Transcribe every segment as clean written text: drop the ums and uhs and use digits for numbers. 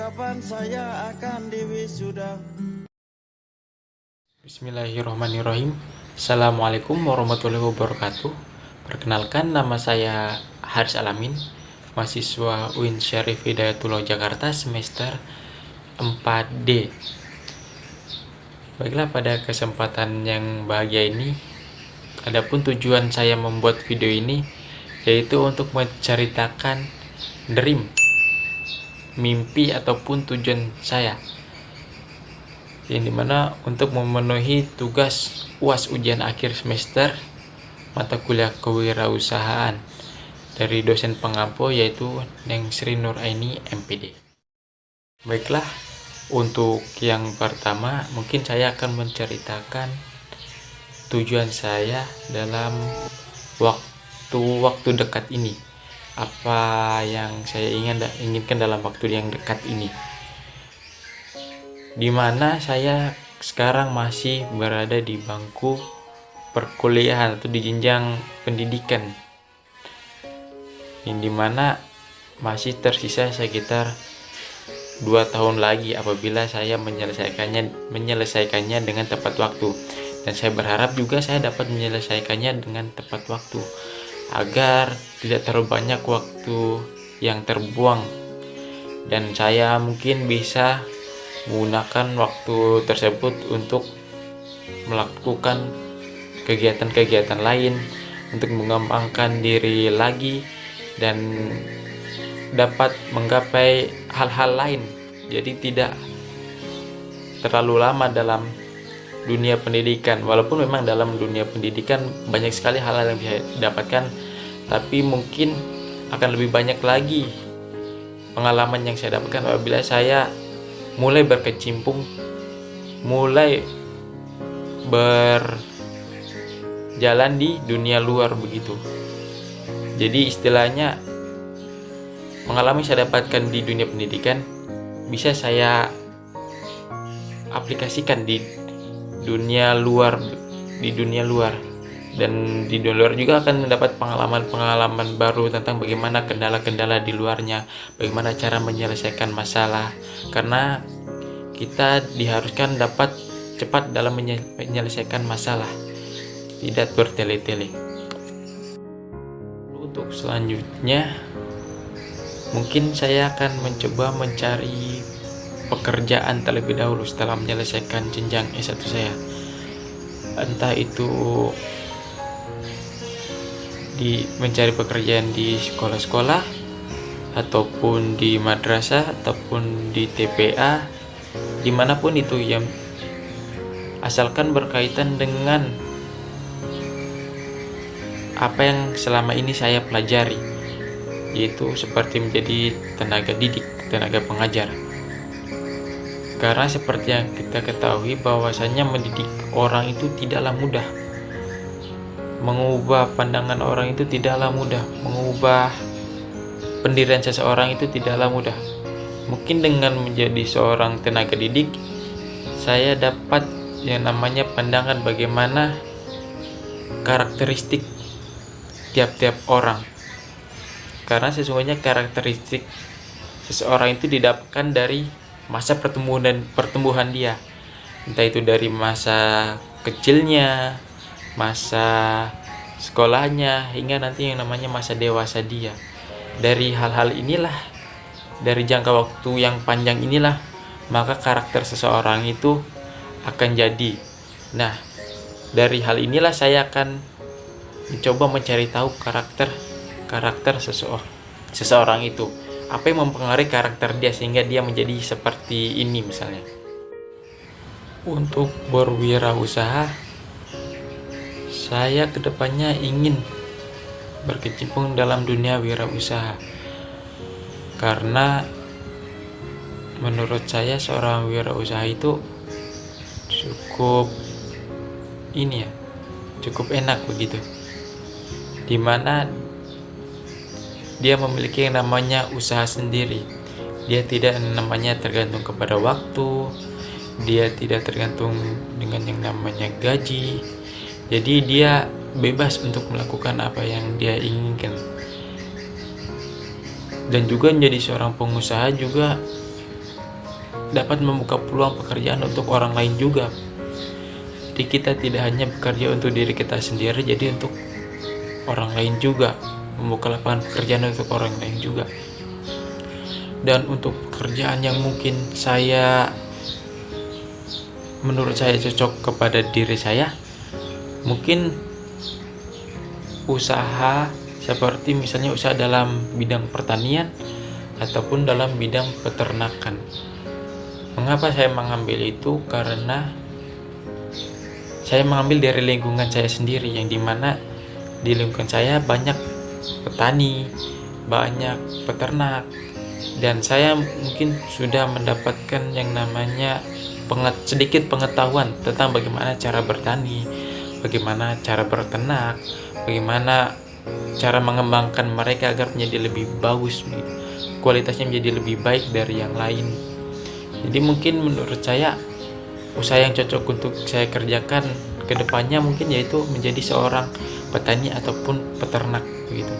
kapan saya akan diwisuda? Bismillahirrahmanirrahim. Assalamualaikum warahmatullahi wabarakatuh. Perkenalkan, nama saya Haris Alamin, mahasiswa UIN Syarif Hidayatullah Jakarta semester 4D. Baiklah, pada kesempatan yang bahagia ini, adapun tujuan saya membuat video ini yaitu untuk menceritakan dream, mimpi ataupun tujuan saya, yang dimana untuk memenuhi tugas UAS ujian akhir semester mata kuliah kewirausahaan dari dosen pengampu yaitu Neng Sri Nuraini MPD. Baiklah, untuk yang pertama mungkin saya akan menceritakan tujuan saya dalam waktu dekat ini, apa yang saya inginkan dalam waktu yang dekat ini, dimana saya sekarang masih berada di bangku perkuliahan atau di jenjang pendidikan, yang dimana masih tersisa sekitar 2 tahun lagi apabila saya menyelesaikannya dengan tepat waktu, dan saya berharap juga saya dapat menyelesaikannya dengan tepat waktu agar tidak terlalu banyak waktu yang terbuang, dan saya mungkin bisa menggunakan waktu tersebut untuk melakukan kegiatan-kegiatan lain untuk mengembangkan diri lagi dan dapat menggapai hal-hal lain, jadi tidak terlalu lama dalam dunia pendidikan. Walaupun memang dalam dunia pendidikan banyak sekali hal-hal yang bisa didapatkan, tapi mungkin akan lebih banyak lagi pengalaman yang saya dapatkan apabila saya mulai berkecimpung, mulai berjalan di dunia luar begitu. Jadi istilahnya, pengalaman yang saya dapatkan di dunia pendidikan bisa saya aplikasikan di dunia luar, dan di dunia luar juga akan mendapat pengalaman-pengalaman baru tentang bagaimana kendala-kendala di luarnya, bagaimana cara menyelesaikan masalah, karena kita diharuskan dapat cepat dalam menyelesaikan masalah, tidak bertele-tele. Untuk selanjutnya mungkin saya akan mencoba mencari pekerjaan terlebih dahulu setelah menyelesaikan jenjang S1 saya, entah itu mencari pekerjaan di sekolah-sekolah ataupun di madrasah ataupun di TPA, dimanapun itu, yang asalkan berkaitan dengan apa yang selama ini saya pelajari, yaitu seperti menjadi tenaga didik, tenaga pengajar. Karena seperti yang kita ketahui bahwasanya mendidik orang itu tidaklah mudah, mengubah pandangan orang itu tidaklah mudah, mengubah pendirian seseorang itu tidaklah mudah. Mungkin dengan menjadi seorang tenaga didik, saya dapat yang namanya pandangan bagaimana karakteristik tiap-tiap orang, karena sesungguhnya karakteristik seseorang itu didapatkan dari masa pertumbuhan dia, entah itu dari masa kecilnya, masa sekolahnya, hingga nanti yang namanya masa dewasa dia. Dari hal-hal inilah, dari jangka waktu yang panjang inilah, maka karakter seseorang itu akan jadi. Nah, dari hal inilah saya akan mencoba mencari tahu karakter seseorang itu, apa yang mempengaruhi karakter dia sehingga dia menjadi seperti ini misalnya. Untuk berwirausaha, saya kedepannya ingin berkecimpung dalam dunia wirausaha, karena menurut saya seorang wirausaha itu cukup enak begitu, dimana dia memiliki yang namanya usaha sendiri. Dia tidak namanya tergantung kepada waktu, dia tidak tergantung dengan yang namanya gaji. Jadi dia bebas untuk melakukan apa yang dia inginkan. Dan juga menjadi seorang pengusaha juga dapat membuka peluang pekerjaan untuk orang lain juga. Jadi kita tidak hanya bekerja untuk diri kita sendiri, jadi untuk orang lain juga, membuka lapangan pekerjaan untuk orang lain juga. Dan untuk pekerjaan yang mungkin menurut saya cocok kepada diri saya, mungkin usaha seperti misalnya usaha dalam bidang pertanian ataupun dalam bidang peternakan. Mengapa saya mengambil itu? Karena saya mengambil dari lingkungan saya sendiri, yang dimana di lingkungan saya banyak petani, banyak peternak, dan saya mungkin sudah mendapatkan yang namanya sedikit pengetahuan tentang bagaimana cara bertani, bagaimana cara berternak, bagaimana cara mengembangkan mereka agar menjadi lebih bagus, kualitasnya menjadi lebih baik dari yang lain. Jadi mungkin menurut saya usaha yang cocok untuk saya kerjakan ke depannya mungkin yaitu menjadi seorang petani ataupun peternak begitu.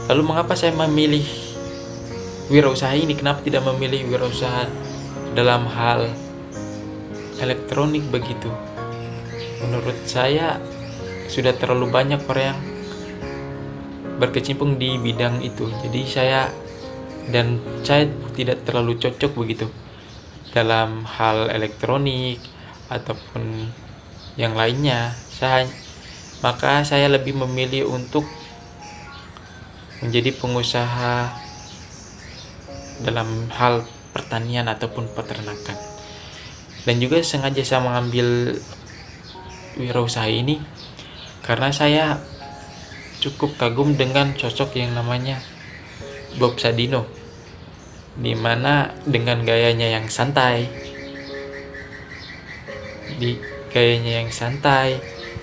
Lalu mengapa saya memilih wirausaha ini? Kenapa tidak memilih wirausaha dalam hal elektronik begitu? Menurut saya sudah terlalu banyak orang yang berkecimpung di bidang itu. Jadi saya tidak terlalu cocok begitu dalam hal elektronik ataupun yang lainnya. Maka saya lebih memilih untuk menjadi pengusaha dalam hal pertanian ataupun peternakan. Dan juga sengaja saya mengambil wirausaha ini karena saya cukup kagum dengan sosok yang namanya Bob Sadino, dimana dengan gayanya yang santai,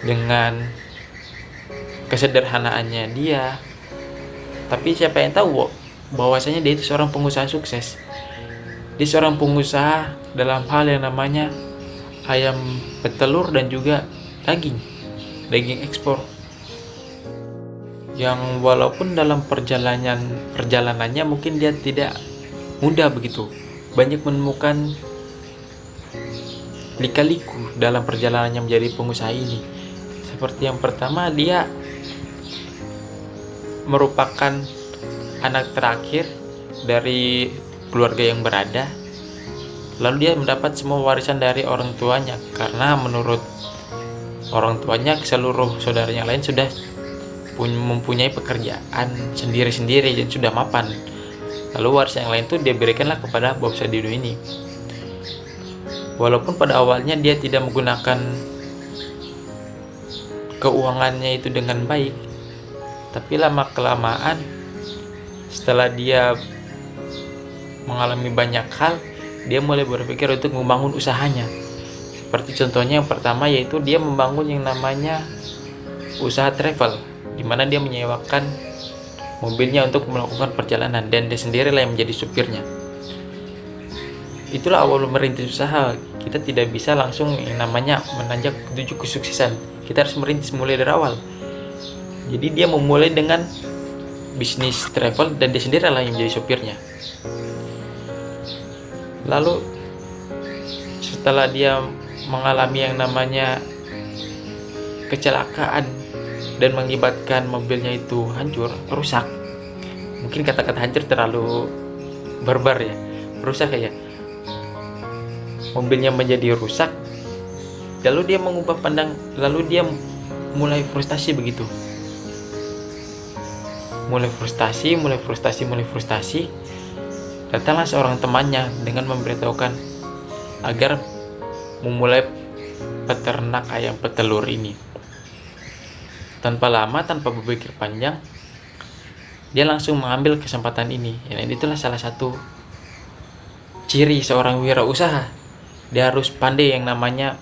dengan kesederhanaannya dia, tapi siapa yang tahu bahwasanya dia itu seorang pengusaha sukses. Dia seorang pengusaha dalam hal yang namanya ayam petelur dan juga daging ekspor, yang walaupun dalam perjalanannya mungkin dia tidak mudah begitu, banyak menemukan lika-liku dalam perjalanannya menjadi pengusaha ini. Seperti yang pertama, dia merupakan anak terakhir dari keluarga yang berada, lalu dia mendapat semua warisan dari orang tuanya, karena menurut orang tuanya seluruh saudaranya lain sudah mempunyai pekerjaan sendiri-sendiri dan sudah mapan. Lalu warisan yang lain itu dia berikanlah kepada Bob Sadino ini. Walaupun pada awalnya dia tidak menggunakan keuangannya itu dengan baik, tapi lama kelamaan setelah dia mengalami banyak hal, dia mulai berpikir untuk membangun usahanya. Seperti contohnya yang pertama, yaitu dia membangun yang namanya usaha travel, di mana dia menyewakan mobilnya untuk melakukan perjalanan dan dia sendirilah yang menjadi supirnya. Itulah awal merintis usaha. Kita tidak bisa langsung yang namanya menanjak menuju kesuksesan. Kita harus merintis mulai dari awal. Jadi dia memulai dengan bisnis travel dan dia sendirilah yang menjadi supirnya. Lalu setelah dia mengalami yang namanya kecelakaan dan mengakibatkan mobilnya itu rusak. Mungkin kata-kata hancur terlalu barbar ya, rusak ya. Mobilnya menjadi rusak. Lalu dia lalu dia mulai frustasi begitu. Mulai frustasi. Datanglah seorang temannya dengan memberitahukan agar memulai peternak ayam petelur ini. Tanpa berpikir panjang, dia langsung mengambil kesempatan ini. Dan itulah salah satu ciri seorang wirausaha. Dia harus pandai yang namanya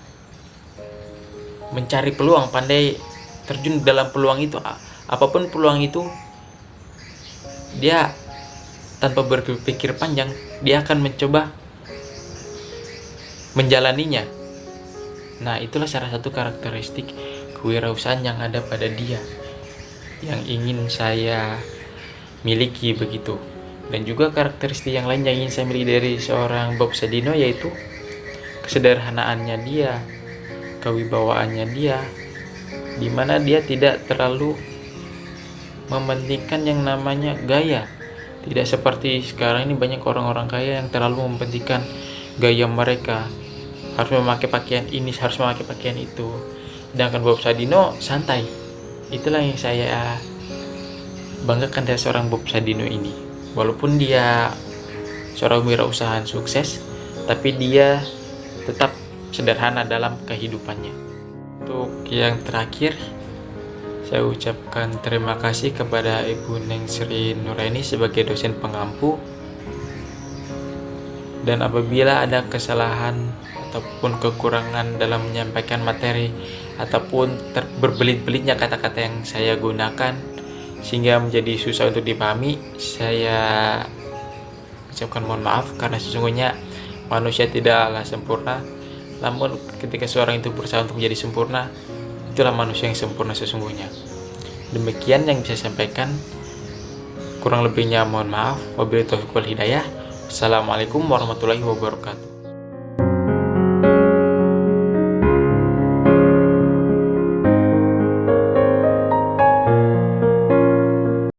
mencari peluang, pandai terjun dalam peluang itu. Apapun peluang itu, dia tanpa berpikir panjang, dia akan mencoba menjalaninya. Nah, itulah salah satu karakteristik kewirausahaan yang ada pada dia, yang ingin saya miliki begitu. Dan juga karakteristik yang lain yang ingin saya miliki dari seorang Bob Sadino yaitu kesederhanaannya dia, kewibawaannya dia, dimana dia tidak terlalu mementingkan yang namanya gaya. Tidak seperti sekarang ini banyak orang-orang kaya yang terlalu mementingkan gaya mereka, harus memakai pakaian ini, harus memakai pakaian itu. Sedangkan Bob Sadino santai. Itulah yang saya banggakan dari seorang Bob Sadino ini. Walaupun dia seorang wirausahaan sukses, tapi dia tetap sederhana dalam kehidupannya. Untuk yang terakhir, saya ucapkan terima kasih kepada Ibu Neng Sri Nuraini sebagai dosen pengampu. Dan apabila ada kesalahan ataupun kekurangan dalam menyampaikan materi ataupun berbelit-belitnya kata-kata yang saya gunakan sehingga menjadi susah untuk dipahami, saya ucapkan mohon maaf, karena sesungguhnya manusia tidaklah sempurna. Namun ketika seorang itu berusaha untuk menjadi sempurna, itulah manusia yang sempurna sesungguhnya. Demikian yang bisa saya sampaikan. Kurang lebihnya mohon maaf. Wabillahi taufiq wal hidayah. Assalamualaikum warahmatullahi wabarakatuh.